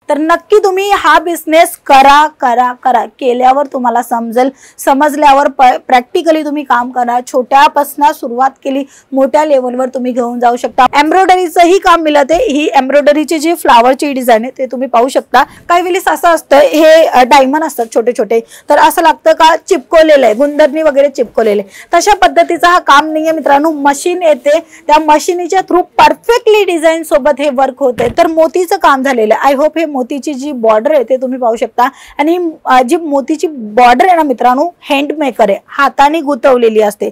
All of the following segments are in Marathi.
तर नक्की तुम्ही हा बिझनेस करा करा करा। केल्यावर तुम्हाला समजेल, समजल्यावर प्रॅक्टिकली तुम्ही काम करा। छोट्यापासून सुरुवात केली, मोठ्या लेवलवर तुम्ही घेऊन जाऊ शकता। एम्ब्रॉयडरीचंही काम मिळते। ही एम्ब्रॉयडरीची जी फ्लावरची डिझाईन आहे ते तुम्ही पाहू शकता। काही वेळेस असं असतं, हे डायमंड असतात छोटे छोटे, तर असं लागतं का चिपकवलेलं आहे, गुंदरनी वगैरे चिपकवलेले, तशा पद्धतीचा हा काम नाहीये मित्रांनो। मशीन येते, त्या मशीनीच्या थ्रू परफेक्टली डिझाईन सोबत हे वर्क होते। तर मोतीचं काम झालेलं आहे। आय होप हे मोतीची जी बॉर्डर आहे ते तुम्ही पाहू शकता। आणि जी मोतीची बॉर्डर आहे ना मित्रांनो, हँडमेकर आहे, हाताने गुंतवलेली असते।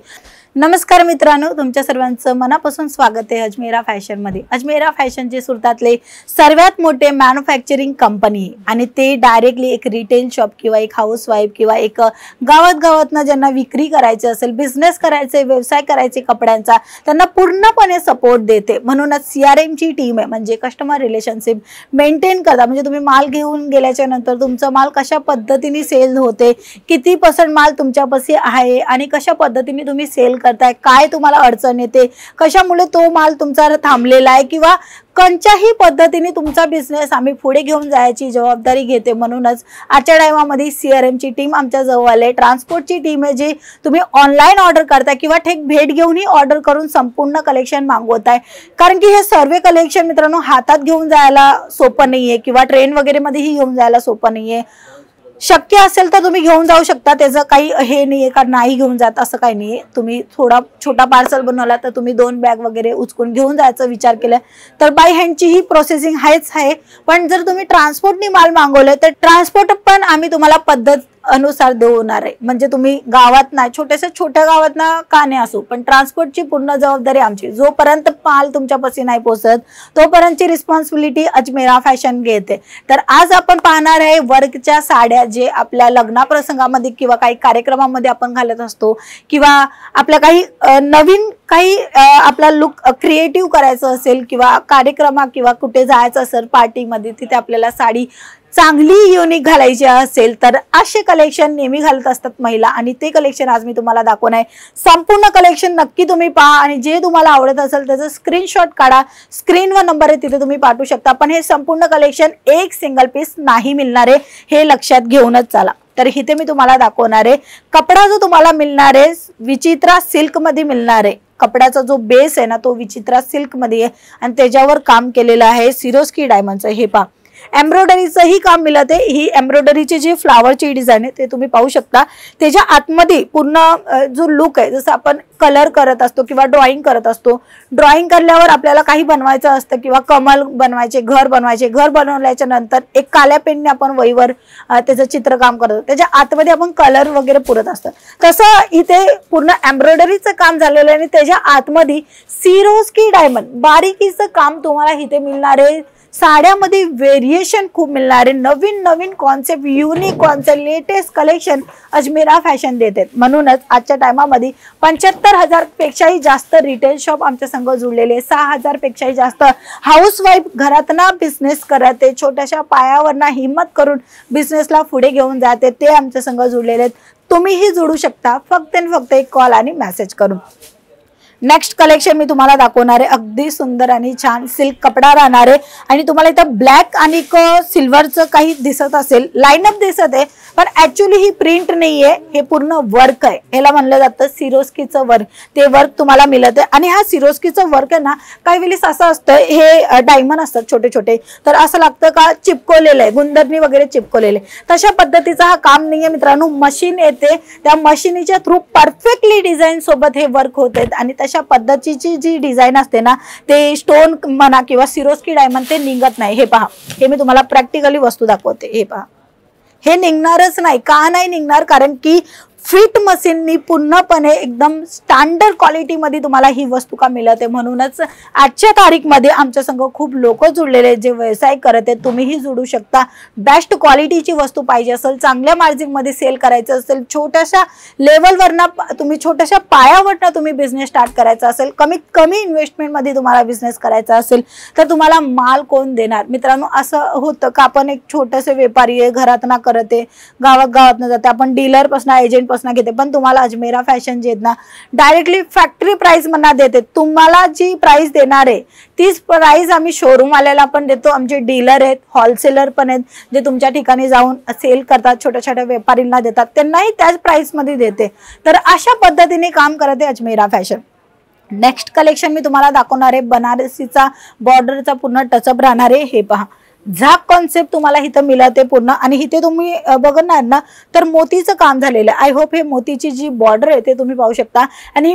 नमस्कार मित्रांनो, तुमच्या सर्वांचं मनापासून स्वागत आहे अजमेरा फॅशन मध्ये। अजमेरा फॅशन जे सुरतातले सर्वात मोठे मॅन्युफॅक्चरिंग कंपनी आणि ते डायरेक्टली एक रिटेल शॉप किंवा एक हाऊसवाईफ किंवा एक गावात ज्यांना विक्री करायची असेल, बिझनेस करायचे, व्यवसाय करायचे कपड्यांचा, त्यांना पूर्णपणे सपोर्ट देते। म्हणूनच CRM ची टीम आहे, म्हणजे कस्टमर रिलेशनशिप मेंटेन करता। म्हणजे तुम्ही माल घेऊन गेल्याच्या नंतर तुमचा माल कशा पद्धतीने सेल होते, किती % माल तुमच्यापाशी आहे आणि कशा पद्धतीने तुम्ही सेल करताय, काय तुम्हाला अडचण येते, कशामुळे तो माल तुमचा थांबलेला आहे, किंवा कोणत्याही पद्धतीने तुमचा बिझनेस आम्ही पुढे घेऊन जायची जबाबदारी घेते। म्हणूनच आजच्या टाइमामध्ये CRM ची टीम आमच्या जवळ आहे। ट्रान्सपोर्टची टीम आहे, जी तुम्ही ऑनलाईन ऑर्डर करताय किंवा थेट भेट घेऊनही ऑर्डर करून संपूर्ण कलेक्शन मागवताय। कारण की हे सर्व कलेक्शन मित्रांनो हातात घेऊन जायला सोपं नाहीये किंवा ट्रेन वगैरे मध्येही घेऊन जायला सोपं नाहीये। शक्य असेल तर तुम्ही घेऊन जाऊ शकता, त्याचं काही हे नाहीये का नाही घेऊन जात असं काही नाहीये। तुम्ही थोडा छोटा पार्सल बनवला तर तुम्ही 2 बॅग वगैरे उचकून घेऊन जायचा विचार केला तर बाय हँडची ही प्रोसेसिंग आहेच आहे। पण जर तुम्ही ट्रान्सपोर्टनी माल मागवले तर ट्रान्सपोर्ट पण आम्ही तुम्हाला पद्धत अनुसार देणार आहे। म्हणजे तुम्ही गावात नाही, छोट्या गावात ना का नाही असो, पण ट्रान्सपोर्टची पूर्ण जबाबदारी आमची। जोपर्यंत माल तुमच्यापाशी नाही पोहोचत तोपर्यंतची रिस्पॉन्सिबिलिटी अजमेरा फॅशन घेते। तर आज आपण पाहणार आहे वर्कच्या साड्या, जे आपल्या लग्ना प्रसंगामध्ये किंवा काही कार्यक्रमामध्ये आपण घालत असतो, किंवा आपल्या काही नवीन काही आपला लुक क्रिएटिव्ह करायचं असेल, किंवा कार्यक्रमात किंवा कुठे जायचं असेल पार्टीमध्ये, तिथे आपल्याला साडी चांगली युनिक घालायची असेल तर असे कलेक्शन नेहमी घालत असतात महिला, आणि ते कलेक्शन आज मी तुम्हाला दाखवणार आहे। संपूर्ण कलेक्शन नक्की तुम्ही पहा आणि जे तुम्हाला आवडत असेल त्याचा स्क्रीनशॉट काढा। स्क्रीनवर नंबर आहे तिथे तुम्ही पाठवू शकता। पण हे संपूर्ण कलेक्शन एक सिंगल पीस नाही मिळणार आहे, हे लक्षात घेऊनच चला। तर इथे मी तुम्हाला दाखवणार आहे कपडा जो तुम्हाला मिळणार आहे विचित्रा सिल्क मध्ये मिळणार आहे। कपड्याचा जो बेस आहे ना तो विचित्रा सिल्क मध्ये आहे आणि त्याच्यावर काम केलेलं आहे सिरोस्की डायमंडचं। हे पहा, एम्ब्रॉयडरीचंही काम मिळते। ही एम्ब्रॉयडरीची जी फ्लावरची डिझाईन आहे ते तुम्ही पाहू शकता। त्याच्या आतमध्ये पूर्ण जो लुक आहे, जसं आपण कलर करत असतो किंवा ड्रॉइंग करत असतो, ड्रॉइंग करल्यावर आपल्याला काही बनवायचं असतं किंवा कमल बनवायचे, घर बनवायचे, घर बनवल्याच्या नंतर एक काळ्या पेनने आपण वहीवर त्याचं चित्रकाम करतो, त्याच्या आतमध्ये आपण कलर वगैरे पुरत असतं। तसं इथे पूर्ण एम्ब्रॉयडरीचं काम झालेलं आहे आणि त्याच्या आतमध्ये सिरोस्की डायमंड बारीकीचं काम तुम्हाला इथे मिळणार आहे। साड्यामध्ये व्हेरिएशन खूप मिळणार आहे, नवीन नवीन concept, unique concept, latest collection Ajmera fashion देते। म्हणूनच आजच्या टायमामध्ये 75,000 पेक्षाही जास्त रिटेल शॉप आमच्या संघ जुळलेले, 6,000 पेक्षाही जास्त हाऊसवाईफ घरातना बिझनेस करते, छोट्याशा पायावरना हिम्मत करून बिझनेसला पुढे घेऊन जाते, ते आमच्या संघ जुळलेले आहेत। तुम्हीही जुळू शकता फक्त आणि फक्त एक कॉल आणि मेसेज करून। नेक्स्ट कलेक्शन मी तुम्हाला दाखवणार आहे, अगदी सुंदर आणि छान सिल्क कपडा राहणार आहे आणि तुम्हाला इथं ब्लॅक आणि सिल्वरचं काही दिसत असेल, लाईनअप दिसत आहे, पण ऍक्च्युअली ही प्रिंट नाहीये, हे पूर्ण वर्क आहे। ह्याला म्हणलं जातं सिरोस्कीचं वर्क, ते वर्क तुम्हाला मिळत आहे। आणि हा सिरोस्कीचं वर्क आहे ना, काही वेळेस असं असतं, हे डायमंड असतात छोटे छोटे, तर असं लागतं का चिपकवलेलं आहे, गुंदरनी वगैरे चिपकवलेले, तशा पद्धतीचा हा काम नाहीये मित्रांनो। मशीन येते, त्या मशीनीच्या थ्रू परफेक्टली डिझाईन सोबत हे वर्क होते आणि तशा पद्धतीची जी डिझाईन असते ना, ते स्टोन म्हणा किंवा सिरोस्की डायमंड ते निघत नाही। हे पहा, हे मी तुम्हाला प्रॅक्टिकली वस्तू दाखवते। हे पहा, हे निघणारच नाही। का नाही निघणार? कारण की फिट मशीननी पूर्णपणे एकदम स्टँडर्ड क्वालिटी मध्ये तुम्हाला ही वस्तू का मिळते। म्हणूनच आजच्या तारीखमध्ये आमच्या संघ खूप लोक जुळलेले आहेत जे व्यवसाय करत आहेत, तुम्हीही जुळू शकता। बेस्ट क्वालिटीची वस्तू पाहिजे असेल, चांगल्या मार्जिन मध्ये सेल करायचं असेल, छोट्याशा लेवलवरना तुम्ही छोट्याशा पायावरना तुम्ही बिझनेस स्टार्ट करायचा असेल, कमीत कमी इन्व्हेस्टमेंट मध्ये तुम्हाला बिझनेस करायचा असेल तर तुम्हाला माल कोण देणार? मित्रांनो, असं होतं का आपण एक छोटेसे व्यापारी आहे, घरात ना करते, गावात न जाते, आपण डीलर पासून एजंट पासून घेते, पण तुम्हाला अजमेरा फॅशन जे आहेत ना डायरेक्टली फॅक्टरी प्राइस म्हणा देते. तुम्हाला जी प्राइस देणार आहे तीच प्राइस आम्ही शोरूम वाल्याला पण देतो. आमचे डीलर आहेत, होलसेलर पण आहेत, जे तुमच्या ठिकाणी जाऊन सेल करतात, छोट्या छोट्या व्यापारींना देतात, त्यांनाही त्याच प्राइस मध्ये देते. तर अशा पद्धतीने काम करते अजमेरा फॅशन. नेक्स्ट कलेक्शन मी तुम्हाला दाखवणार आहे बनारसीचा बॉर्डरचा पूर्ण टचअप राहणार आहे. हे पहा, झाक कॉन्सेप्ट तुम्हाला इथं मिळते पूर्ण, आणि इथे तुम्ही बघणार ना तर मोतीचं काम झालेलं आहे. आय होप हे मोतीची जी बॉर्डर आहे ते तुम्ही पाहू शकता. आणि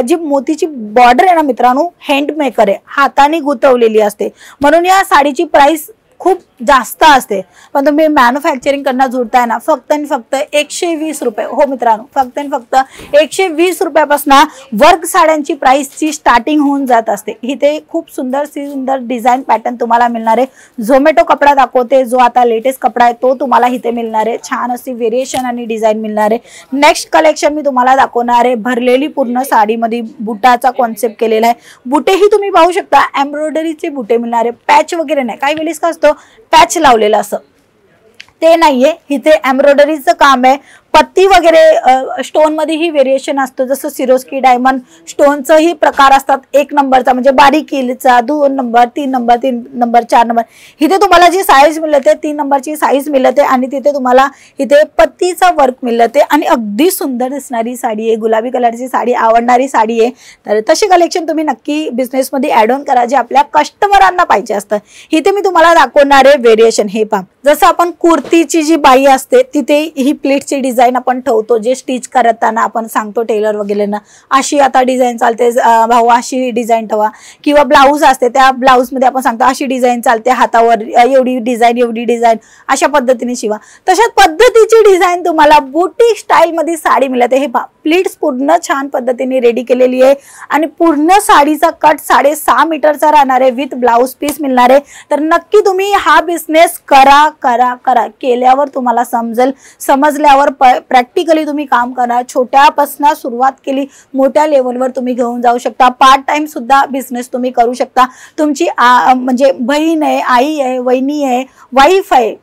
जी मोतीची बॉर्डर आहे ना मित्रांनो, हँडमेकर आहे, हाताने गुंतवलेली असते, म्हणून या साडीची प्राइस खूप जास्त असते. पण तुम्ही मॅन्युफॅक्चरिंग करणं जुळताय ना फक्त आणि फक्त 120 रुपये. हो मित्रांनो, फक्त आणि फक्त 120 रुपयापासून वर्क साड्यांची प्राइसची स्टार्टिंग होऊन जात असते. इथे खूप सुंदर डिझाईन पॅटर्न तुम्हाला मिळणार आहे. झोमॅटो कपडा दाखवते, जो आता लेटेस्ट कपडा आहे तो तुम्हाला इथे मिळणार आहे. छान अशी व्हेरिएशन आणि डिझाईन मिळणार आहे. नेक्स्ट कलेक्शन मी तुम्हाला दाखवणार आहे भरलेली पूर्ण साडीमध्ये बुटाचा कॉन्सेप्ट केलेला आहे. बुटेही तुम्ही पाहू शकता, एम्ब्रॉयडरीचे बुटे मिळणार आहे. पॅच वगैरे नाही, काही वेळेस का असतो पॅच लावलेला असं ते नाहीये. इथे एम्ब्रॉयडरीचं काम आहे. पत्ती वगैरे स्टोन मध्ये ही व्हेरिएशन असतो, जसं सिरोस्की डायमंड स्टोनचं ही प्रकार असतात. 1 नंबरचा म्हणजे बारीकीचा, 2 नंबर, 3 नंबर, 3 नंबर, 4 नंबर. इथे तुम्हाला जी साईज मिळते 3 नंबरची साईज मिळते, आणि तिथे तुम्हाला इथे पत्तीचा वर्क मिळते, आणि अगदी सुंदर दिसणारी साडी आहे. गुलाबी कलरची साडी, आवडणारी साडी आहे. तर तशी कलेक्शन तुम्ही नक्की बिझनेस मध्ये ऍड ऑन करा, जे आपल्या कस्टमरांना पाहिजे असतं. इथे मी तुम्हाला दाखवणार आहे व्हेरिएशन. हे पहा, जसं आपण कुर्तीची जी बाई असते तिथे ही प्लेटची डिझाईन आपण ठेवतो, जे स्टिच करताना आपण सांगतो टेलर वगैरे ना अशी आता डिझाईन चालते भाऊ, अशी डिझाईन ठेवा. किंवा ब्लाऊज असते, त्या ब्लाऊज मध्ये आपण सांगतो अशी डिझाईन चालते, हातावर एवढी डिझाईन अशा पद्धतीने शिवा. तशाच पद्धतीची डिझाईन तुम्हाला बुटीक स्टाईल मध्ये साडी मिळते. हे पहा, प्लीट्स पूर्ण छान पद्धतीने रेडी केलेली आहे, आणि पूर्ण साडीचा कट 6.5 मीटरचा राहणार आहे, विथ ब्लाऊज पीस मिळणार आहे. तर नक्की तुम्ही हा बिझनेस करा करा करा. केल्यावर तुम्हाला समजल्यावर प्रॅक्टिकली तुम्ही काम करा. छोट्यापासून सुरुवात केली, मोठ्या लेवलवर तुम्ही घेऊन जाऊ शकता. पार्ट टाइम सुद्धा बिझनेस तुम्ही करू शकता. तुमची म्हणजे बहीण आहे, आई आहे, वहिनी आहे, वाईफ आहे,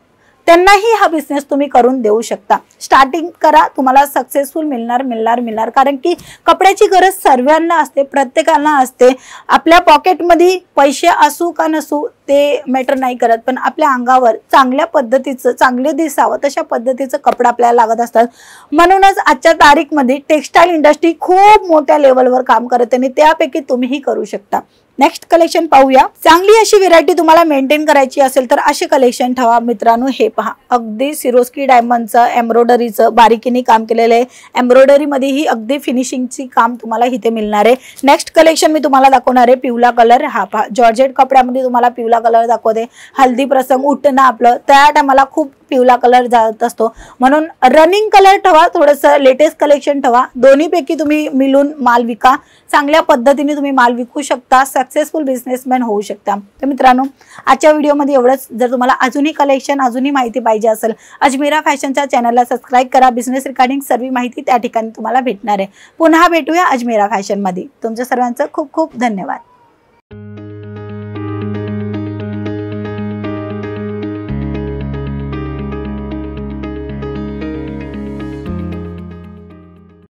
त्यांनाही हा बिझनेस तुम्ही करून देऊ शकता. स्टार्टिंग करा, तुम्हाला सक्सेसफुल मिळणार. कारण की कपड्याची गरज सर्वांना असते, प्रत्येकाला असते. आपल्या पॉकेटमध्ये पैसे असू का नसू ते मॅटर नाही करत, पण आपल्या अंगावर चांगल्या पद्धतीचं, चांगले दिसावं तशा पद्धतीचं कपडा आपल्याला लागत असतात. म्हणूनच आजच्या तारीखमध्ये टेक्सटाईल इंडस्ट्री खूप मोठ्या लेवलवर काम करते, आणि त्यापैकी तुम्हीही करू शकता. नेक्स्ट कलेक्शन पाहूया. चांगली अशी व्हेरायटी तुम्हाला मेंटेन करायची असेल तर असे कलेक्शन ठेवा मित्रांनो. हे पहा, अगदी सिरोस्की डायमंडचं एम्ब्रॉयडरीचं बारीकीने काम केलेलं आहे. एम्ब्रॉयडरी मध्ये ही अगदी फिनिशिंगची काम तुम्हाला इथे मिळणार आहे. नेक्स्ट कलेक्शन मी तुम्हाला दाखवणार आहे पिवळा कलर. हा पहा, जॉर्जेट कपड्यामध्ये तुम्हाला पिवळा कलर दाखवते. हल्दी प्रसंग उठणं आपलं त्या टायमाला खूप पिवळा कलर जात असतो, म्हणून रनिंग कलर ठेवा, थोडंसं लेटेस्ट कलेक्शन ठेवा. दोन्हीपैकी तुम्ही मिळून माल विका. चांगल्या पद्धतीने तुम्ही माल विकू शकता, सक्सेसफुल बिझनेसमॅन होऊ शकता. तर मित्रांनो, आजच्या व्हिडिओमध्ये एवढंच. जर तुम्हाला अजूनही कलेक्शन, अजूनही माहिती पाहिजे असेल, अजमेरा फॅशनच्या चॅनलला सबस्क्राईब करा. बिझनेस रिगार्डिंग सर्व माहिती त्या ठिकाणी तुम्हाला भेटणार आहे. पुन्हा भेटूया अजमेरा फॅशनमध्ये. तुमच्या सर्वांचं खूप खूप धन्यवाद.